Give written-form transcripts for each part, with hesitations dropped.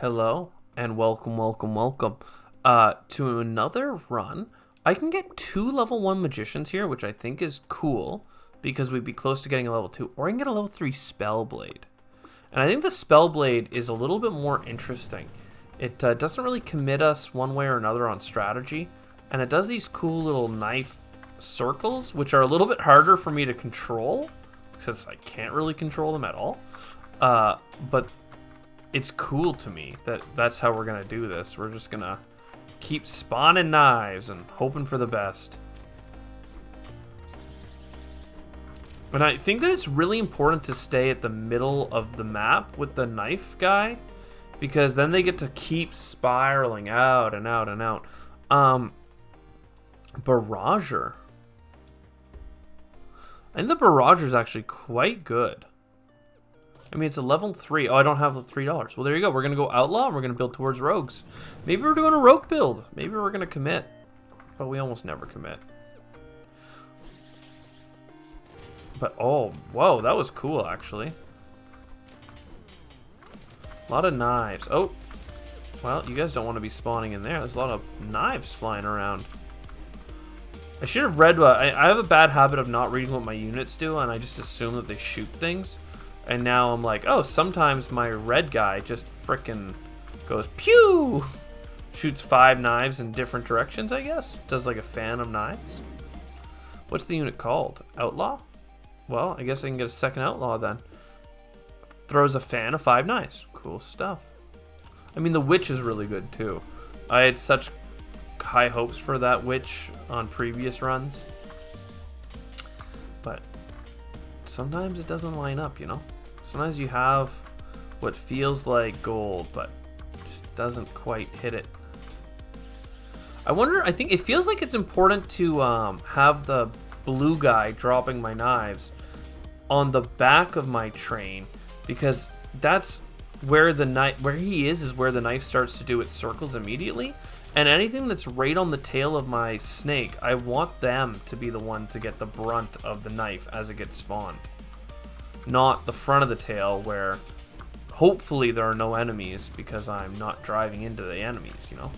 Hello and welcome to another run. I can get 2 level 1 magicians here, which I think is cool because we'd be close to getting a level 2, or I can get a level 3 spellblade. And I think the spellblade is a little bit more interesting. It doesn't really commit us one way or another on strategy, and it does these cool little knife circles, which are a little bit harder for me to control since I can't really control them at all. But it's cool to me that that's how we're gonna do this. We're just gonna keep spawning knives and hoping for the best. And I think that it's really important to stay at the middle of the map with the knife guy, because then they get to keep spiraling out and out and out. Barrager. I think the Barrager is actually quite good. I mean, it's a level 3. Oh, I don't have $3. Well, there you go. We're going to go Outlaw, and we're going to build towards Rogues. Maybe we're doing a Rogue build. Maybe we're going to commit. But we almost never commit. But, oh, whoa, that was cool, actually. A lot of knives. Oh, well, you guys don't want to be spawning in there. There's a lot of knives flying around. I should have read what... I have a bad habit of not reading what my units do, and I just assume that they shoot things. And now I'm like, oh, sometimes my red guy just frickin' goes pew! Shoots 5 knives in different directions, I guess. Does like a fan of knives. What's the unit called? Outlaw? Well, I guess I can get a second outlaw then. Throws a fan of 5 knives. Cool stuff. I mean, the witch is really good too. I had such high hopes for that witch on previous runs. But sometimes it doesn't line up, you know? Sometimes you have what feels like gold, but just doesn't quite hit it. I think it feels like it's important to have the blue guy dropping my knives on the back of my train, because that's where the knife, where he is where the knife starts to do its circles immediately. And anything that's right on the tail of my snake, I want them to be the one to get the brunt of the knife as it gets spawned. Not the front of the tail, where hopefully there are no enemies because I'm not driving into the enemies, you know?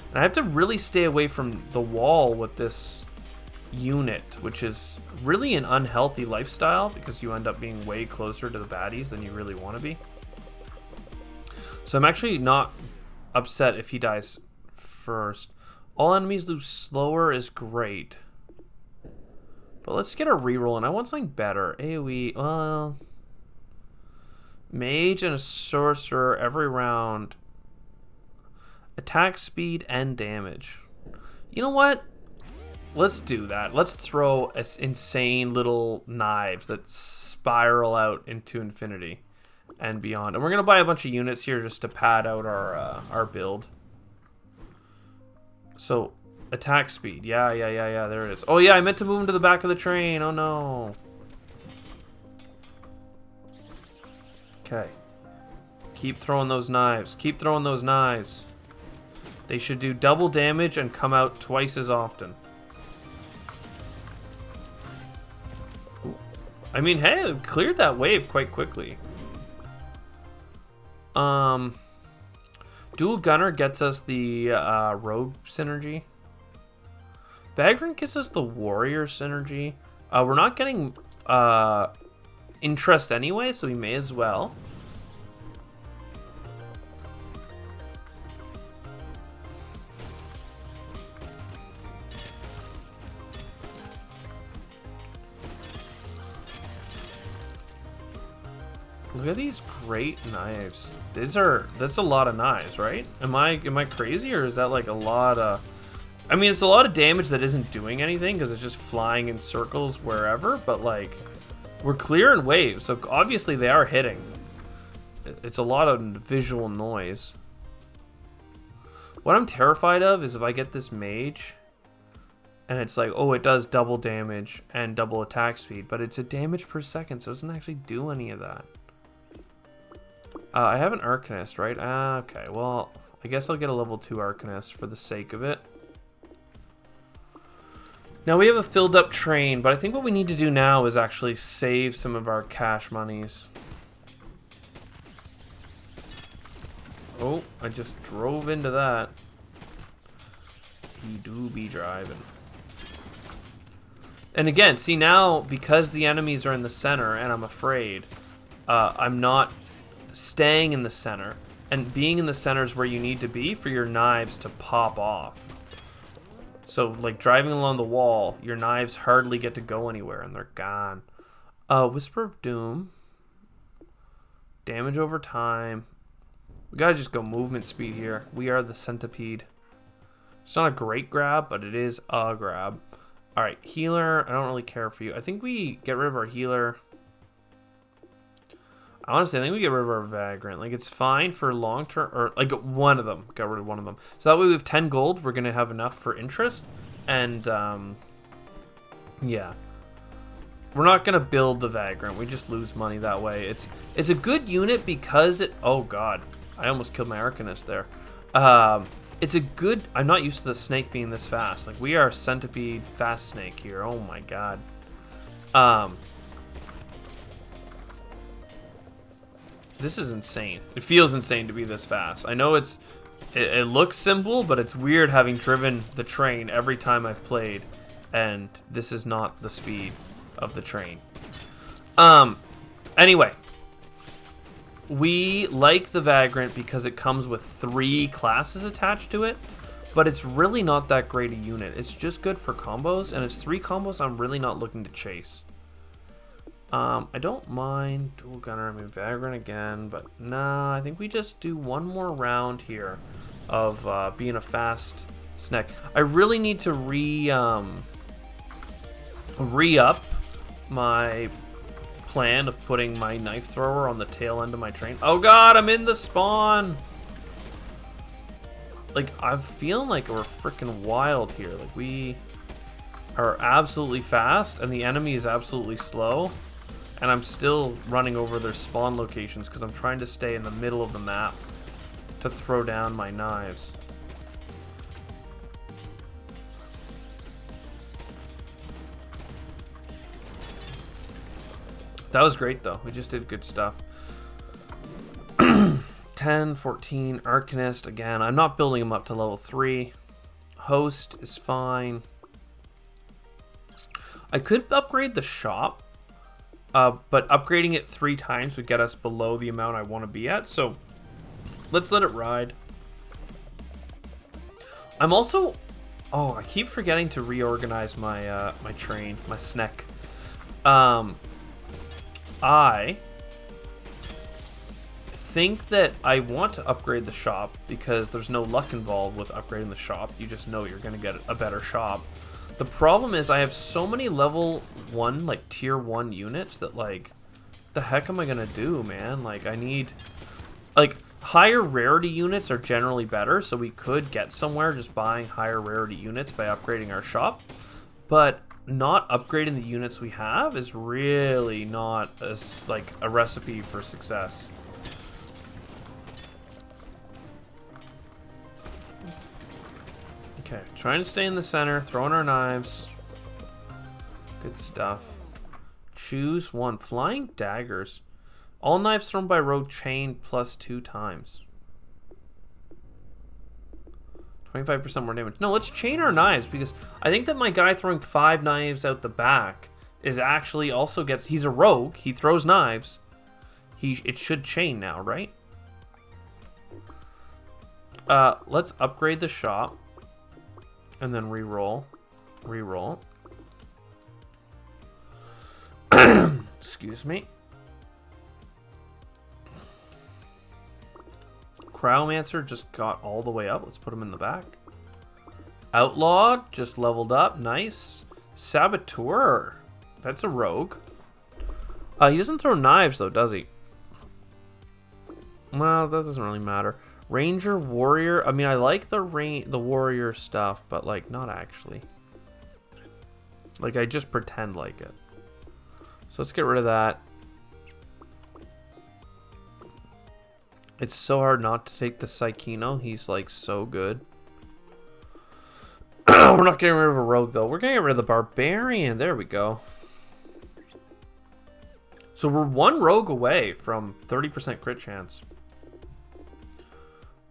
And I have to really stay away from the wall with this unit, which is really an unhealthy lifestyle because you end up being way closer to the baddies than you really want to be. So I'm actually not upset if he dies first. All enemies lose slower is great. But let's get a reroll, and I want something better. AoE, well... Mage and a sorcerer every round. Attack speed and damage. You know what? Let's do that. Let's throw insane little knives that spiral out into infinity and beyond. And we're going to buy a bunch of units here just to pad out our build. So... Attack speed. Yeah, there it is. Oh, yeah, I meant to move him to the back of the train. Oh, no. Okay. Keep throwing those knives. Keep throwing those knives. They should do double damage and come out twice as often. Ooh. I mean, hey, it cleared that wave quite quickly. Dual Gunner gets us the Rogue synergy. Bagrant gets us the Warrior synergy. We're not getting interest anyway, so we may as well. Look at these great knives. That's a lot of knives, right? Am I crazy, or is that like a lot of... I mean, it's a lot of damage that isn't doing anything because it's just flying in circles wherever, but like, we're clearing waves, so obviously they are hitting. It's a lot of visual noise. What I'm terrified of is if I get this mage, and it's like, oh, it does double damage and double attack speed, but it's a damage per second, so it doesn't actually do any of that. I have an Arcanist, right? Okay, well, I guess I'll get a level 2 Arcanist for the sake of it. Now we have a filled up train, but I think what we need to do now is actually save some of our cash monies. Oh, I just drove into that. He do be driving. And again, see now, because the enemies are in the center and I'm afraid, I'm not staying in the center. And being in the center is where you need to be for your knives to pop off. So, like, driving along the wall, your knives hardly get to go anywhere and they're gone. Whisper of Doom. Damage over time. We gotta just go movement speed here. We are the centipede. It's not a great grab, but it is a grab. Alright, healer. I don't really care for you. I think we get rid of our healer. Honestly, I think we get rid of our Vagrant. Like, it's fine for long term, or like one of them. Got rid of one of them. So that way we have 10 gold. We're going to have enough for interest. And, yeah. We're not going to build the Vagrant. We just lose money that way. It's a good unit because it... Oh, God. I almost killed my Arcanist there. It's a good... I'm not used to the snake being this fast. Like, we are centipede fast snake here. Oh, my God. This is insane. It feels insane to be this fast. I know it looks simple, but it's weird having driven the train every time I've played, and this is not the speed of the train. Anyway, we like the Vagrant because it comes with 3 classes attached to it, but it's really not that great a unit. It's just good for combos, and it's 3 combos I'm really not looking to chase. I don't mind dual gunner, I mean Vagrant again, but nah, I think we just do one more round here of being a fast snack. I really need to re-up my plan of putting my knife thrower on the tail end of my train. Oh God, I'm in the spawn! Like, I'm feeling like we're freaking wild here. Like, we are absolutely fast, and the enemy is absolutely slow. And I'm still running over their spawn locations because I'm trying to stay in the middle of the map to throw down my knives. That was great, though. We just did good stuff. 10, 14, Arcanist. Again, I'm not building him up to level 3. Host is fine. I could upgrade the shop. But upgrading it 3 times would get us below the amount I want to be at, so let's let it ride. I'm also... Oh, I keep forgetting to reorganize my my train, my Snk. I think that I want to upgrade the shop because there's no luck involved with upgrading the shop. You just know you're going to get a better shop. The problem is I have so many level 1, like tier 1 units that, like, the heck am I gonna do, man? Like, I need, like, higher rarity units are generally better, so we could get somewhere just buying higher rarity units by upgrading our shop, but not upgrading the units we have is really not as, like, a recipe for success. Okay, trying to stay in the center, throwing our knives. Good stuff. Choose one. Flying daggers. All knives thrown by rogue chain plus 2 times. 25% more damage. No, let's chain our knives because I think that my guy throwing 5 knives out the back is actually also gets... He's a rogue. He throws knives. It should chain now, right? Let's upgrade the shop. And then re-roll. Re-roll. Excuse me. Cryomancer just got all the way up. Let's put him in the back. Outlaw just leveled up. Nice. Saboteur. That's a rogue. He doesn't throw knives, though, does he? Well, that doesn't really matter. Ranger, warrior. I mean, I like the warrior stuff, but, like, not actually. Like, I just pretend like it. So let's get rid of that. It's so hard not to take the Psychino. He's, like, so good. We're not getting rid of a rogue, though. We're going to get rid of the barbarian. There we go. So we're 1 rogue away from 30% crit chance.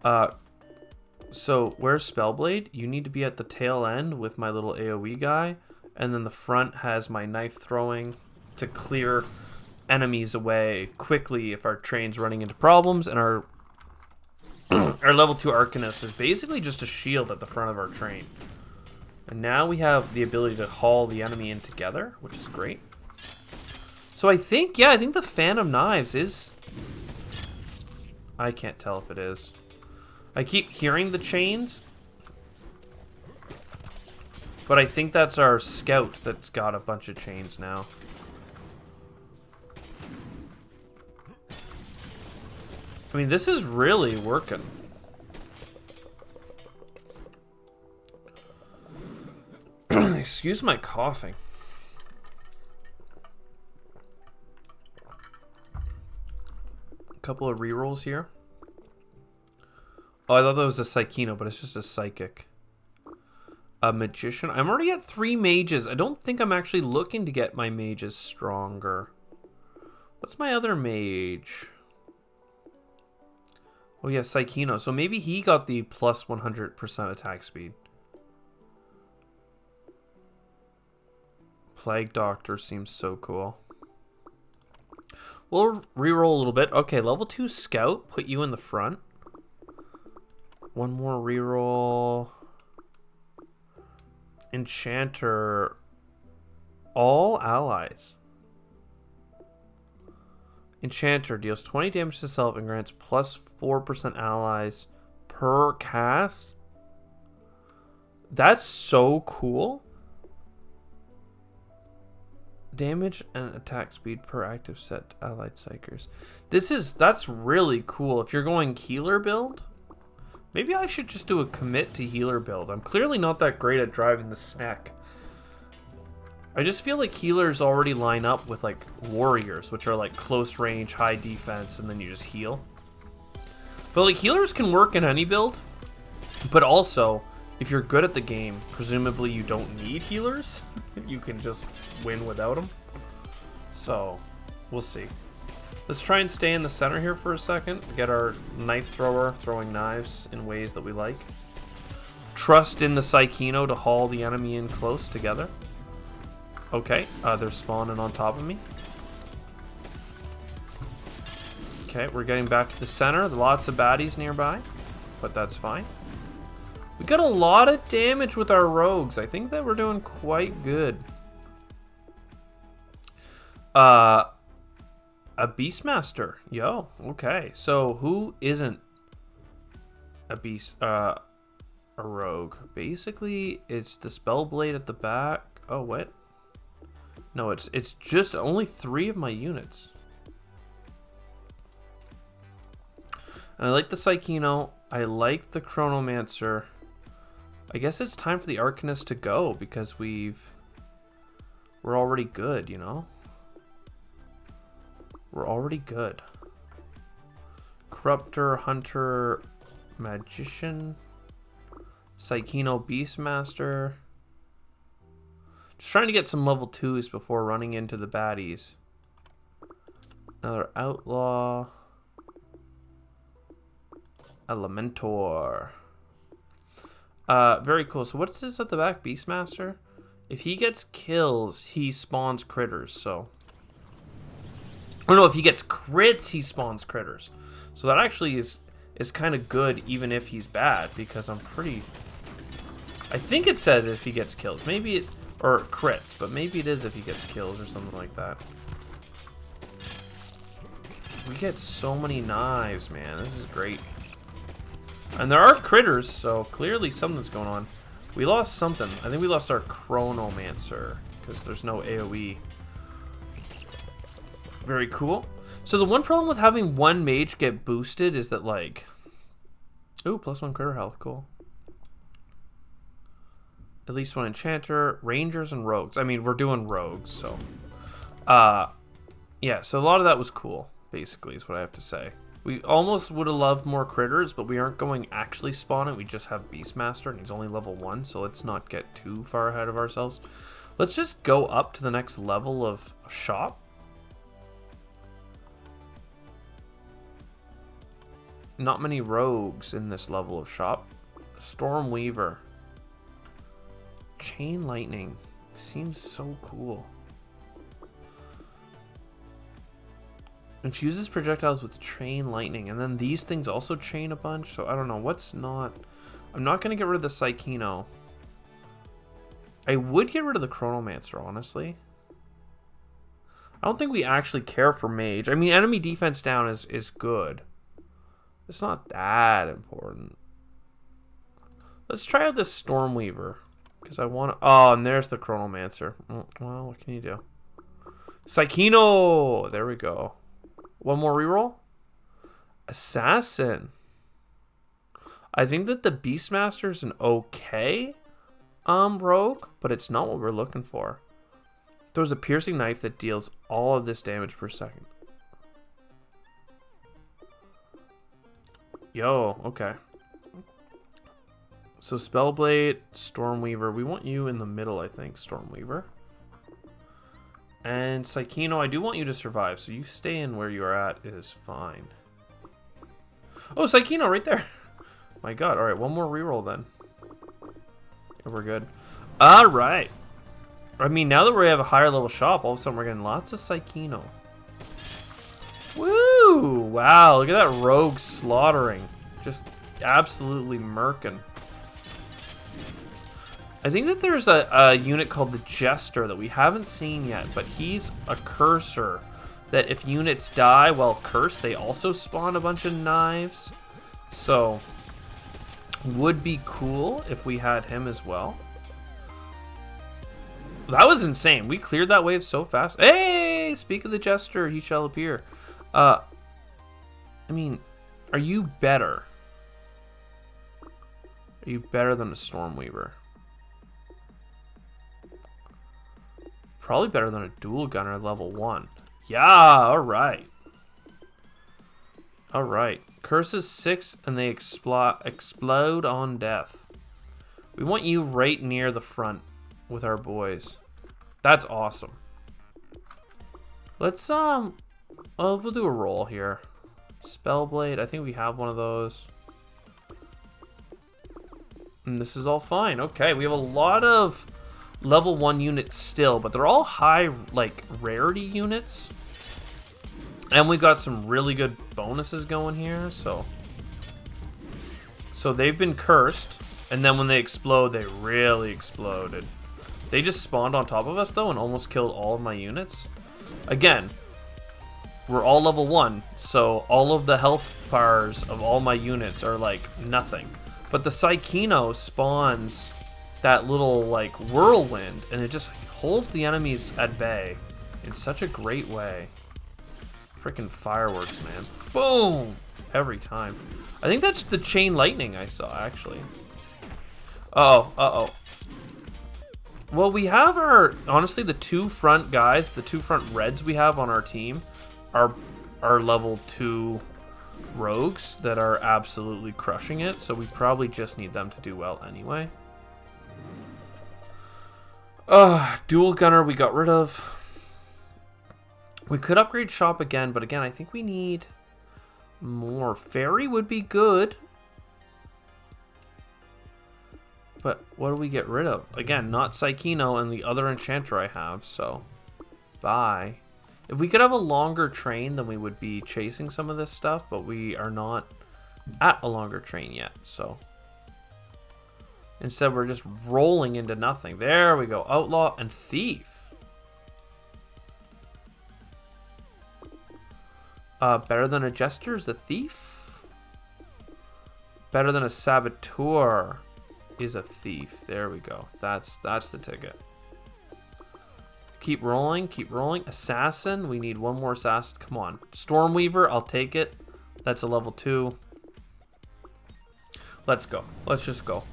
So where's Spellblade? You need to be at the tail end with my little AoE guy, and then the front has my knife throwing to clear enemies away quickly if our train's running into problems, and our our level 2 Arcanist is basically just a shield at the front of our train. And now we have the ability to haul the enemy in together, which is great. So I think the Fan of Knives is... I can't tell if it is. I keep hearing the chains, but I think that's our scout that's got a bunch of chains now. I mean, this is really working. Excuse my coughing. A couple of rerolls here. Oh, I thought that was a Psychino, but it's just a Psychic. A Magician. I'm already at 3 mages. I don't think I'm actually looking to get my mages stronger. What's my other mage? Oh yeah, Psychino. So maybe he got the plus 100% attack speed. Plague Doctor seems so cool. We'll reroll a little bit. Okay, level 2 Scout. Put you in the front. One more reroll. Enchanter. All allies. Enchanter deals 20 damage to self and grants plus 4% allies per cast. That's so cool. Damage and attack speed per active set to allied psychers. That's really cool. If you're going healer build, maybe I should just do a commit to healer build. I'm clearly not that great at driving the snack. I just feel like healers already line up with like warriors, which are like close range, high defense, and then you just heal. But like healers can work in any build, but also if you're good at the game, presumably you don't need healers. You can just win without them. So we'll see. Let's try and stay in the center here for a second. Get our knife thrower throwing knives in ways that we like. Trust in the Psychino to haul the enemy in close together. Okay, they're spawning on top of me. Okay, we're getting back to the center. Lots of baddies nearby, but that's fine. We got a lot of damage with our rogues. I think that we're doing quite good. A Beastmaster. Yo, okay. So who isn't a beast? A rogue. Basically, it's the Spellblade at the back. Oh, what? No, it's just only 3 of my units. And I like the Psychino. I like the Chronomancer. I guess it's time for the Arcanist to go because we're already good, you know? We're already good. Corruptor, Hunter, Magician, Psychino, Beastmaster. Just trying to get some level 2s before running into the baddies. Another Outlaw. Elementor. Very cool. So what's this at the back? Beastmaster? If he gets kills, he spawns critters, so... Or no, if he gets crits, he spawns critters. So that actually is kind of good even if he's bad, because I'm pretty... I think it said if he gets kills. Maybe it... Or crits, but maybe it is if he gets kills or something like that. We get so many knives, man. This is great. And there are critters, so clearly something's going on. We lost something. I think we lost our Chronomancer, because there's no AoE. Very cool. So the one problem with having one mage get boosted is that, like... Ooh, +1 critter health. Cool. At least 1 enchanter, rangers, and rogues. I mean, we're doing rogues, so... yeah, so a lot of that was cool, basically, is what I have to say. We almost would have loved more critters, but we aren't going actually spawn it. We just have Beastmaster, and he's only level 1, so let's not get too far ahead of ourselves. Let's just go up to the next level of shop. not many rogues in this level of shop. Stormweaver. Chain lightning. Seems so cool. Infuses projectiles with chain lightning. And then these things also chain a bunch. So I don't know. What's not... I'm not going to get rid of the Psychino. I would get rid of the Chronomancer, honestly. I don't think we actually care for Mage. I mean, enemy defense down is good. It's not that important. Let's try out this Stormweaver. Because I want to... Oh, and there's the Chronomancer. Well, what can you do? Psychino! There we go. One more reroll. Assassin. I think that the Beastmaster's an okay rogue, but it's not what we're looking for. Throws a piercing knife that deals all of this damage per second. Yo, okay. So Spellblade, Stormweaver. We want you in the middle, I think, Stormweaver. And Psychino, I do want you to survive, so you stay in where you are at is fine. Oh, Psychino right there. My god, alright, one more reroll then. Yeah, we're good. Alright. I mean, now that we have a higher level shop, all of a sudden we're getting lots of Psychino. Woo! Wow, look at that rogue slaughtering. Just absolutely murking. I think that there's a unit called the Jester that we haven't seen yet, but he's a cursor that if units die while cursed, they also spawn a bunch of knives. So, would be cool if we had him as well. That was insane. We cleared that wave so fast. Hey, speak of the Jester, he shall appear. I mean, are you better? Are you better than a Stormweaver? Probably better than a dual gunner level 1. Yeah, alright. Alright. Curses 6 and they explode on death. We want you right near the front with our boys. That's awesome. Let's well, we'll do a roll here. Spellblade, I think we have one of those. And this is all fine. Okay, we have a lot of level 1 units still, but they're all high, like, rarity units. And we got some really good bonuses going here, so they've been cursed, and then when they explode, they really exploded. They just spawned on top of us, though, and almost killed all of my units. Again, we're all level 1, so all of the health bars of all my units are, like, nothing. But the Psychino spawns that little, like, whirlwind, and it just holds the enemies at bay in such a great way. Freaking fireworks, man. Boom! Every time. I think that's the chain lightning I saw, actually. Uh-oh. Well, we have honestly, the two front guys, the two front reds we have on our team are level 2 rogues that are absolutely crushing it, so we probably just need them to do well anyway. Dual gunner we got rid of. We could upgrade shop again, but again, I think we need more. Fairy would be good. But what do we get rid of? Again, not Psychino and the other enchanter I have, so bye. If we could have a longer train, then we would be chasing some of this stuff, but we are not at a longer train yet, so instead we're just rolling into nothing. There we go. Outlaw and Thief. Better than a Jester is a Thief. Better than a Saboteur is a Thief. There we go. That's the ticket. Keep rolling, keep rolling. Assassin, we need one more assassin. Come on. Stormweaver, I'll take it. That's a level 2. Let's go. Let's just go.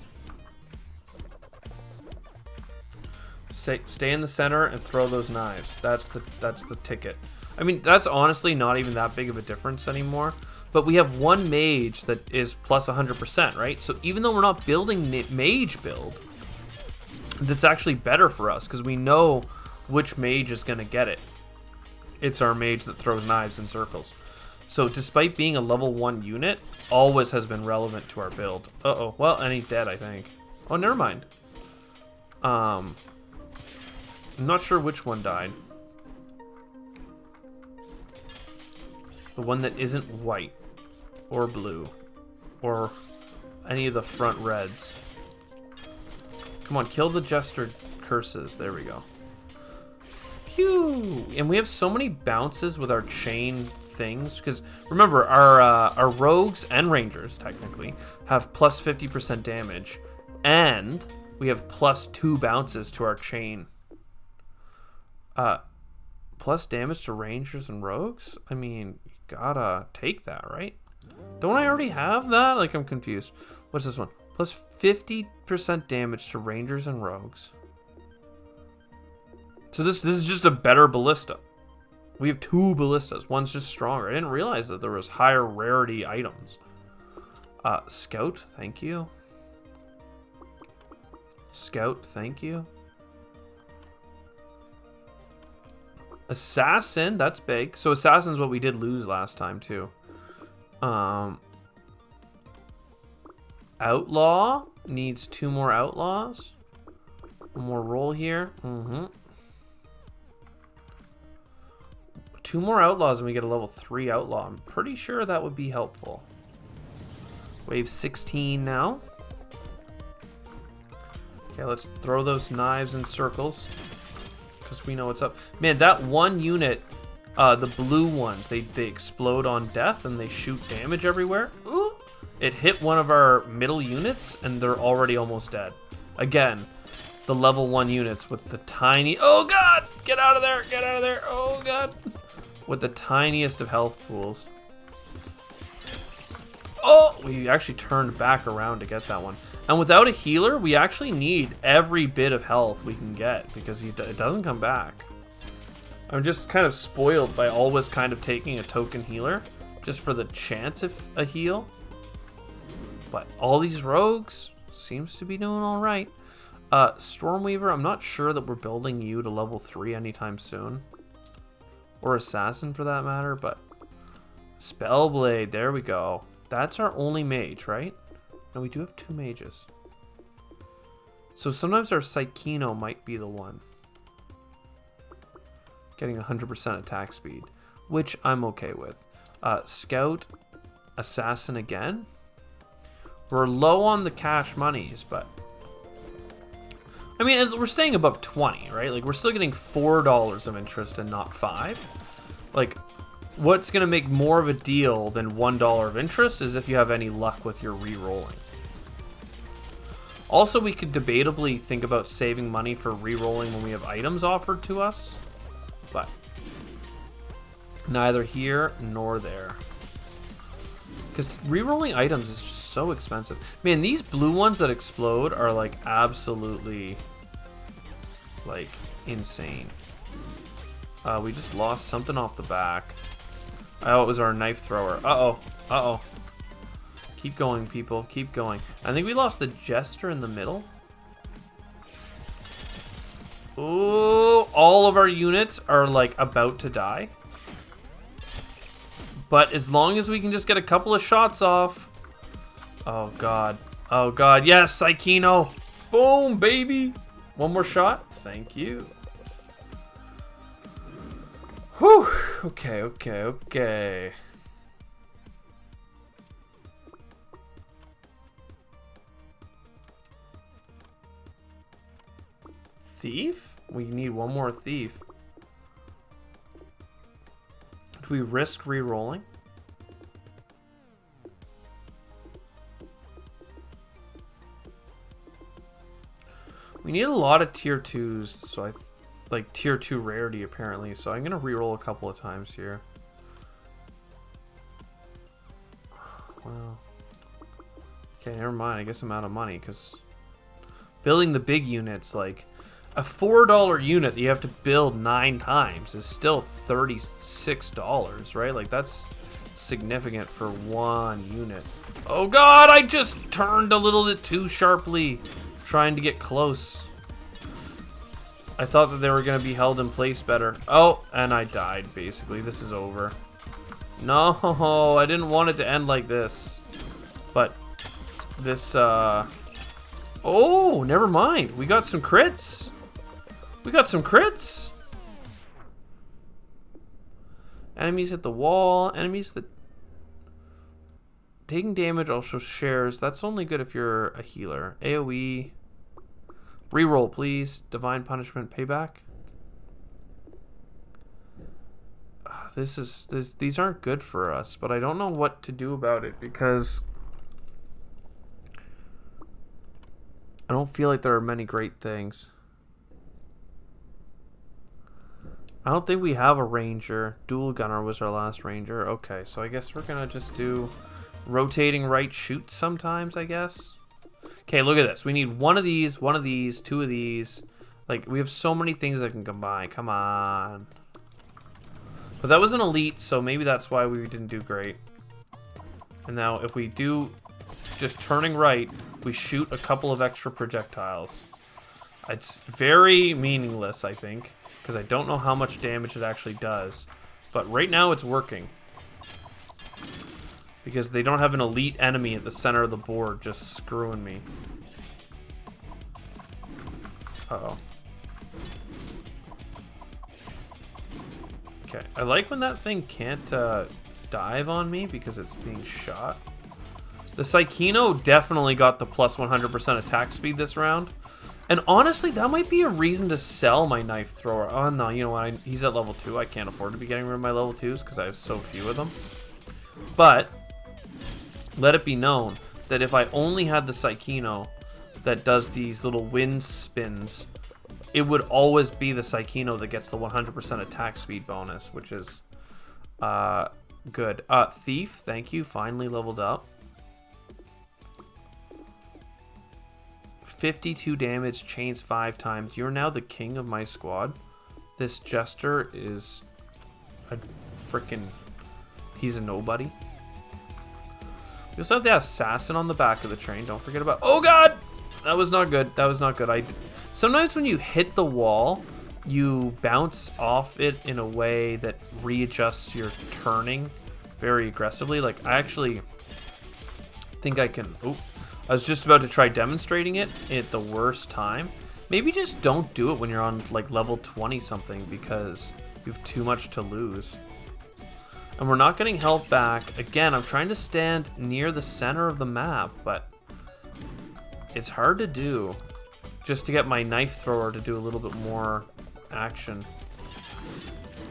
Stay in the center and throw those knives. That's the ticket. I mean, that's honestly not even that big of a difference anymore. But we have one mage that is plus 100%, right? So even though we're not building mage build, that's actually better for us because we know which mage is going to get it. It's our mage that throws knives in circles. So despite being a level 1 unit, always has been relevant to our build. Uh-oh. Well, and he's dead, I think. Oh, never mind. I'm not sure which one died. The one that isn't white or blue or any of the front reds. Come on, kill the Jester curses. There we go. Pew! And we have so many bounces with our chain things, because remember, our rogues and rangers, technically, have plus 50% damage, and we have plus 2 bounces to our chain. Plus damage to rangers and rogues? I mean, you gotta take that, right? Don't I already have that? Like, I'm confused. What's this one? Plus 50% damage to rangers and rogues. So this is just a better ballista. We have 2 ballistas. One's just stronger. I didn't realize that there was higher rarity items. Scout, thank you. Scout, thank you. Assassin, that's big. So Assassin's what we did lose last time too. Outlaw needs 2 more outlaws. One more roll here. 2 more outlaws and we get a level 3 outlaw. I'm pretty sure that would be helpful. Wave 16 now. Okay, let's throw those knives in circles, because we know what's up. Man, that one unit, the blue ones, they explode on death and they shoot damage everywhere. Ooh! It hit one of our middle units and they're already almost dead. Again, the level 1 units with the tiny... Oh god! Get out of there! Get out of there! Oh god! With the tiniest of health pools. Oh! We actually turned back around to get that one. And without a healer, we actually need every bit of health we can get, because it doesn't come back. I'm just kind of spoiled by always kind of taking a token healer just for the chance of a heal. But all these rogues seems to be doing all right. Stormweaver, I'm not sure that we're building you to level 3 anytime soon. Or Assassin for that matter, but Spellblade, there we go. That's our only mage, right? No, we do have 2 mages. So sometimes our Psychino might be the one. Getting 100% attack speed, which I'm okay with. Scout, Assassin again. We're low on the cash monies, but... I mean, we're staying above 20, right? Like, we're still getting $4 of interest and not 5. Like, what's going to make more of a deal than $1 of interest is if you have any luck with your re-rolling. Also, we could debatably think about saving money for re-rolling when we have items offered to us, but neither here nor there. Because re-rolling items is just so expensive. Man, these blue ones that explode are like absolutely like insane. We just lost something off the back. Oh, it was our knife thrower. Uh-oh. Uh-oh. Keep going, people. Keep going. I think we lost the Jester in the middle. Ooh, all of our units are like about to die. But as long as we can just get a couple of shots off. Oh, God. Oh, God. Yes, Psychino. Boom, baby. One more shot. Thank you. Whew. Okay, okay, okay. Thief? We need one more thief. Do we risk re-rolling? We need a lot of tier 2s, so like tier 2 rarity apparently, so I'm gonna re-roll a couple of times here. Wow. Okay, never mind. I guess I'm out of money because building the big units, like a $4 unit that you have to build 9 times is still $36, right? Like that's significant for one unit. Oh God, I just turned a little bit too sharply, trying to get close. I thought that they were gonna be held in place better. Oh, and I died, basically. This is over. No, I didn't want it to end like this. But this, oh, never mind. We got some crits. We got some crits. Enemies hit the wall. Enemies that taking damage also shares. That's only good if you're a healer. AoE. Reroll, please. Divine Punishment Payback. These aren't good for us, but I don't know what to do about it because I don't feel like there are many great things. I don't think we have a ranger. Dual gunner was our last ranger. Okay, so I guess we're gonna just do rotating right shoot sometimes, I guess. Okay, look at this. We need one of these, two of these. Like, we have so many things that can combine. Come on. But that was an elite, so maybe that's why we didn't do great. And now if we do just turning right, we shoot a couple of extra projectiles. It's very meaningless, I think, because I don't know how much damage it actually does. But right now it's working. Because they don't have an elite enemy at the center of the board just screwing me. Uh-oh. Okay, I like when that thing can't dive on me because it's being shot. The Psychino definitely got the plus 100% attack speed this round. And honestly, that might be a reason to sell my knife thrower. Oh no, you know what? He's at level 2. I can't afford to be getting rid of my level 2s because I have so few of them. But let it be known that if I only had the Psychino that does these little wind spins, it would always be the Psychino that gets the 100% attack speed bonus, which is good. Thief, thank you. Finally leveled up. 52 damage, chains 5 times. You're now the king of my squad. This Jester is a freaking... He's a nobody. We also have the assassin on the back of the train. Don't forget about... Oh god! That was not good. That was not good. Sometimes when you hit the wall, you bounce off it in a way that readjusts your turning very aggressively. Like, I actually think I can... Oh, I was just about to try demonstrating it at the worst time. Maybe just don't do it when you're on, like, level 20 something because you have too much to lose. And we're not getting health back. Again, I'm trying to stand near the center of the map, but it's hard to do just to get my knife thrower to do a little bit more action.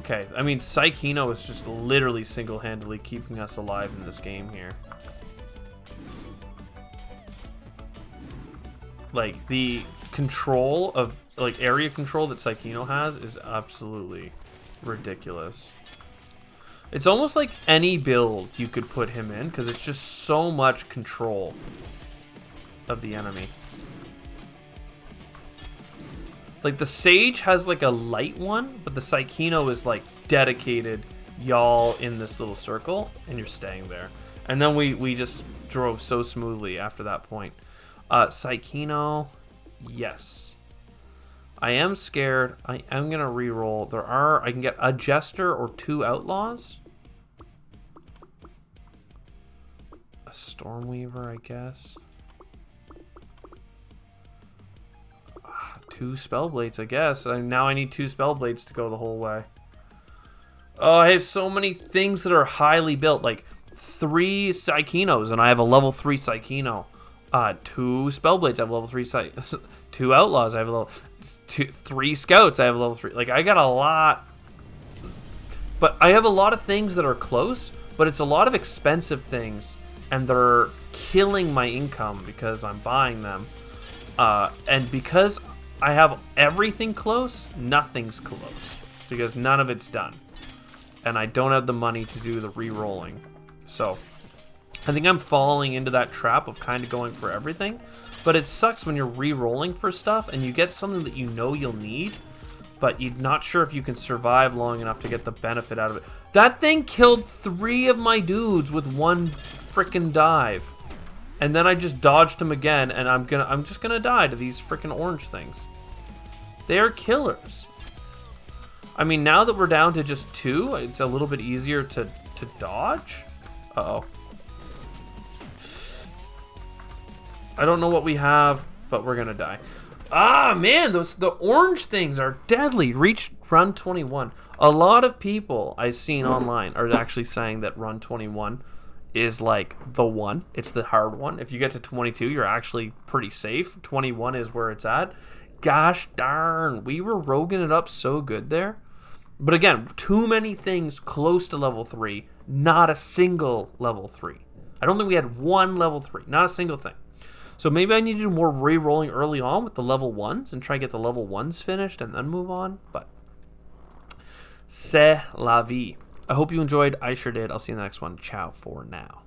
Okay, I mean, Psychino is just literally single-handedly keeping us alive in this game here. Like, the control of, like, area control that Psychino has is absolutely ridiculous. It's almost like any build you could put him in, because it's just so much control of the enemy. Like, the Sage has, like, a light one, but the Psychino is, like, dedicated, y'all in this little circle, and you're staying there. And then we just drove so smoothly after that point. Psychino, yes. I am scared. I am gonna reroll. I can get a Jester or 2 Outlaws. A Stormweaver, I guess. 2 Spellblades, I guess. Now I need 2 Spellblades to go the whole way. Oh, I have so many things that are highly built. Like 3 Psychinos, and I have a level 3 Psychino. 2 Spellblades, I have level 3 2 Outlaws, I have a level 3 Scouts, I have a level 3. Like, I got a lot. But I have a lot of things that are close, but it's a lot of expensive things, and they're killing my income because I'm buying them. And because I have everything close, nothing's close. Because none of it's done. And I don't have the money to do the re-rolling. So I think I'm falling into that trap of kind of going for everything, but it sucks when you're re-rolling for stuff and you get something that you know you'll need, but you're not sure if you can survive long enough to get the benefit out of it. That thing killed 3 of my dudes with 1 frickin' dive, and then I just dodged him again, and I'm just gonna die to these frickin' orange things. They are killers. I mean, now that we're down to just 2, it's a little bit easier to dodge. Uh-oh. I don't know what we have, but we're gonna die. Ah, man, the orange things are deadly. Reach run 21. A lot of people I've seen online are actually saying that run 21 is like the one. It's the hard one. If you get to 22, you're actually pretty safe. 21 is where it's at. Gosh darn, we were roguing it up so good there. But again, too many things close to level 3, not a single level 3. I don't think we had one level 3, not a single thing. So maybe I need to do more re-rolling early on with the level 1s and try to get the level 1s finished and then move on. But c'est la vie. I hope you enjoyed. I sure did. I'll see you in the next one. Ciao for now.